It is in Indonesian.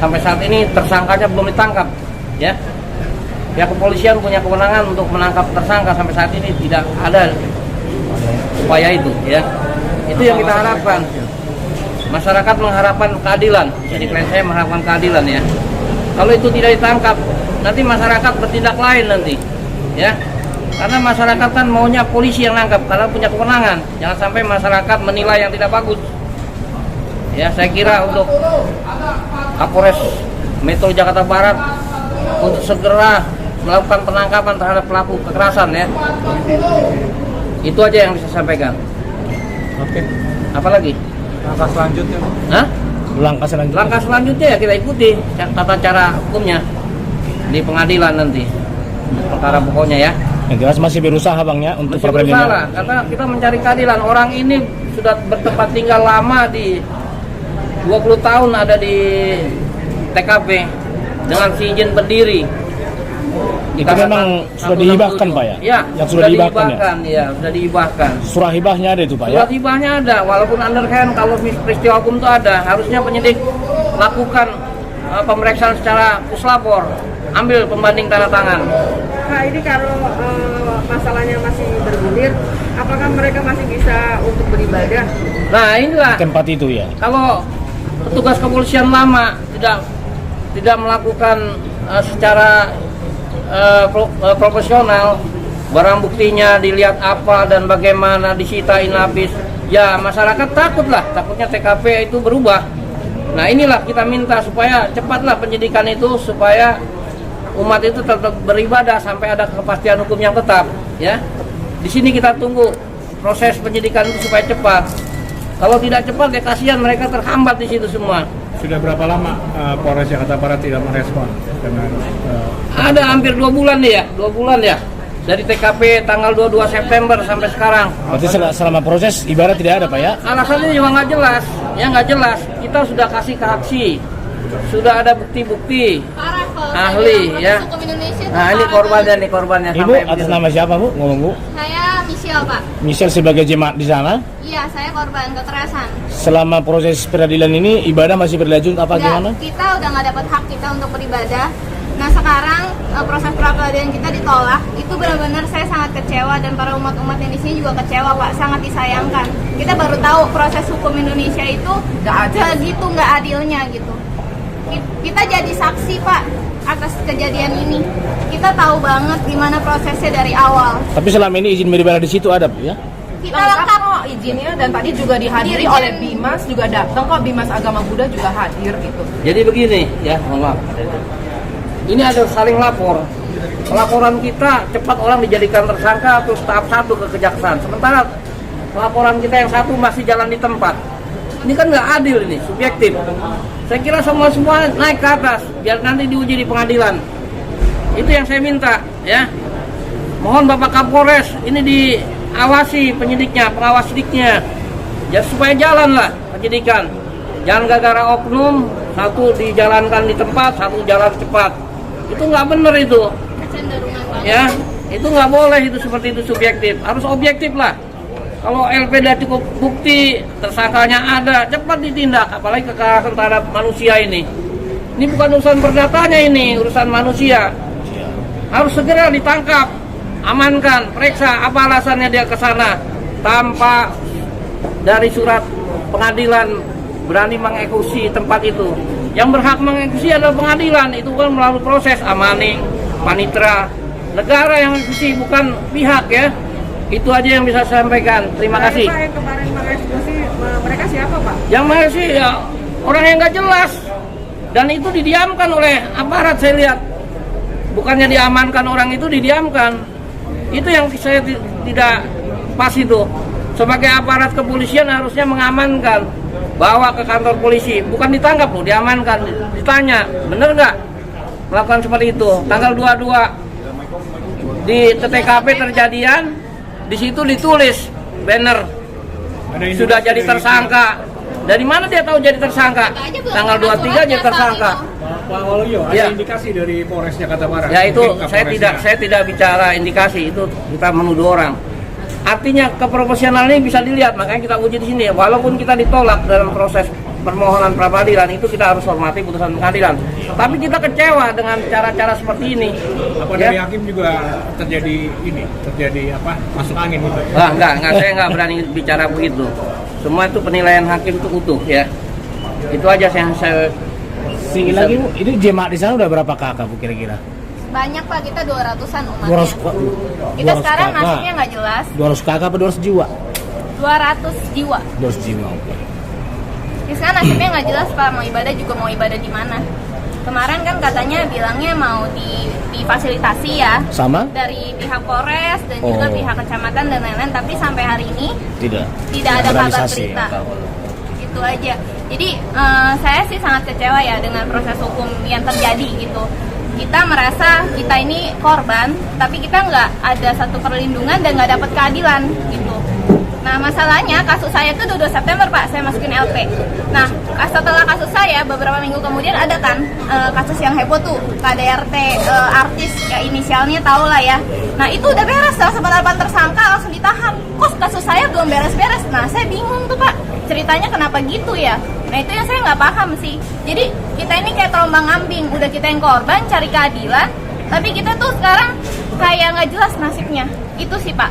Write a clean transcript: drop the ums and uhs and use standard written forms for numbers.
sampai saat ini tersangkanya belum ditangkap, ya. Pihak kepolisian punya kewenangan untuk menangkap tersangka, sampai saat ini tidak ada upaya itu, ya. Itu yang kita harapkan. Masyarakat mengharapkan keadilan. Jadi klien saya mengharapkan keadilan, ya. Kalau itu tidak ditangkap, nanti masyarakat bertindak lain nanti, ya. Karena masyarakat kan maunya polisi yang nangkap karena punya kewenangan. Jangan sampai masyarakat menilai yang tidak bagus. Ya, saya kira untuk Kapolres Metro Jakarta Barat untuk segera melakukan penangkapan terhadap pelaku kekerasan, ya. Itu aja yang bisa saya sampaikan. Oke. Apalagi? Langkah selanjutnya. Hah? Langkah selanjutnya ya kita ikuti tata cara hukumnya di pengadilan nanti. Perkara pokoknya, ya. Yang jelas masih berusaha bang ya untuk Masih berusaha lah, karena kita mencari keadilan. Orang ini sudah bertempat tinggal lama di 20 tahun ada di TKP dengan si izin berdiri. Itu memang sudah dihibahkan Pak ya? Ya, yang sudah dihibahkan ya? Sudah dihibahkan. Surah hibahnya ada itu Pak ya? Surat hibahnya ada, walaupun underhand kalau peristiwa hukum itu ada, harusnya penyidik lakukan pemeriksaan secara puslapor, ambil pembanding tanda tangan. Nah, ini kalau masalahnya masih bergulir, apakah mereka masih bisa untuk beribadah? Nah, inilah Tempat itu ya? kalau petugas kepolisian lama tidak melakukan secara profesional, barang buktinya dilihat apa dan bagaimana, disita inapis, ya masyarakat takutnya TKP itu berubah. Nah, inilah kita minta supaya cepatlah penyidikan itu, supaya umat itu tetap beribadah sampai ada kepastian hukum yang tetap, ya. Di sini kita tunggu proses penyidikan itu supaya cepat. Kalau tidak cepat ya kasihan, mereka terhambat di situ semua. Sudah berapa lama Polres Jakarta Barat tidak merespon dengan Ada hampir 2 bulan ya, 2 bulan ya. Dari TKP tanggal 22 September sampai sekarang. Berarti selama proses ibarat tidak ada Pak ya? Alasannya juga nggak jelas, ya nggak jelas. Kita sudah kasih ke saksi, sudah ada bukti-bukti ahli, ya. Nah, ini korbannya Ibu atas nama siapa Bu? Ngomong Bu? Saya Michelle Pak. Michelle sebagai jemaat di sana. Iya, saya korban kekerasan. Selama proses peradilan ini ibadah masih berlanjut apa gimana? Kita udah nggak dapat hak kita untuk beribadah. Nah, sekarang proses peradilan kita ditolak. Itu benar-benar saya sangat kecewa, dan para umat-umat yang di sini juga kecewa Pak. Sangat disayangkan. Kita baru tahu proses hukum Indonesia itu nggak adilnya gitu. Kita jadi saksi Pak atas kejadian ini. Kita tahu banget gimana prosesnya dari awal. Tapi selama ini izin beribadah di situ ada Bu ya? Kita lengkap kok izinnya, dan tadi juga dihadiri oleh Bimas, juga datang kok, Bimas Agama Buddha juga hadir gitu. Jadi begini, ya, mohon maaf. Ini ada saling lapor. Laporan kita cepat orang dijadikan tersangka terus tahap 1 ke kejaksaan. Sementara laporan kita yang satu masih jalan di tempat. Ini kan nggak adil, ini subjektif. Saya kira semua naik ke atas biar nanti diuji di pengadilan. Itu yang saya minta, ya. Mohon Bapak Kapolres ini diawasi penyidiknya, pengawas sidiknya, ya, supaya jalan lah penyidikan. Jangan gara-gara oknum satu dijalankan di tempat, satu jalan cepat. Itu nggak benar itu, ya. Itu nggak boleh, itu seperti itu subjektif. Harus objektif lah. Kalau LPD cukup bukti, tersangkanya ada, cepat ditindak. Apalagi kekerasan terhadap manusia ini. Ini bukan urusan perdatanya, ini urusan manusia. Harus segera ditangkap, amankan, periksa apa alasannya dia ke sana. Tanpa dari surat pengadilan berani mengeksekusi tempat itu. Yang berhak mengeksekusi adalah pengadilan. Itu kan melalui proses amaning, panitra, negara yang mengeksekusi, bukan pihak, ya. Itu aja yang bisa saya sampaikan. Terima kasih. Pak, yang kemarin mengeksekusi, mereka siapa Pak? Yang mengeksekusi ya orang yang nggak jelas, dan itu didiamkan oleh aparat, saya lihat. Bukannya diamankan, orang itu didiamkan. Itu yang saya tidak pas itu. Sebagai aparat kepolisian harusnya mengamankan, bawa ke kantor polisi, bukan ditangkap loh, diamankan, ditanya, bener nggak melakukan seperti itu. Tanggal 22 di TKP terjadian, di situ ditulis banner sudah jadi tersangka. Dari mana dia tahu jadi tersangka? Tanggal 23 jadi tersangka. Pak Waluyo, ada indikasi dari Polres Jakarta Barat? Ya itu saya tidak bicara indikasi, itu kita menuduh orang. Artinya keprofesionalan ini bisa dilihat, makanya kita uji di sini. Walaupun kita ditolak dalam proses permohonan pra peradilan itu kita harus hormati putusan pengadilan. Tapi kita kecewa dengan cara-cara seperti ini. Apa Ya. dari hakim juga terjadi masuk angin gitu? Enggak, saya nggak berani bicara begitu. Semua itu penilaian hakim itu utuh ya. Itu aja yang saya. Sekali lagi Bu, ini jemaat di sana udah berapa kakak Bu kira-kira? Banyak Pak, kita 200-an umatnya. 200 Kita sekarang kakak. nasibnya nggak jelas. 200 kakak apa 200 jiwa? 200 jiwa. 200 jiwa. Oke. Sekarang nasibnya nggak jelas Pak, mau ibadah juga mau ibadah di mana. Kemarin kan katanya bilangnya mau difasilitasi ya Sama? dari pihak Polres dan juga Oh. pihak kecamatan dan lain-lain, tapi sampai hari ini Tidak. tidak ada kabar Realisasi. berita. Gitu aja. Jadi saya sih sangat kecewa ya dengan proses hukum yang terjadi gitu. Kita merasa kita ini korban, tapi kita nggak ada satu perlindungan dan nggak dapat keadilan gitu. Nah masalahnya kasus saya itu 22 September Pak, saya masukin LP. Nah setelah kasus saya beberapa minggu kemudian ada kan kasus yang heboh tuh KDRT artis ya inisialnya tau lah ya. Nah itu udah beres, salah 8 tersangka langsung ditahan. Kok kasus saya belum beres-beres? Nah saya bingung tuh Pak, ceritanya kenapa gitu ya? Nah itu yang saya nggak paham sih. Jadi kita ini kayak terombang ambing, udah kita yang korban cari keadilan, tapi kita tuh sekarang kayak nggak jelas nasibnya. Itu sih Pak.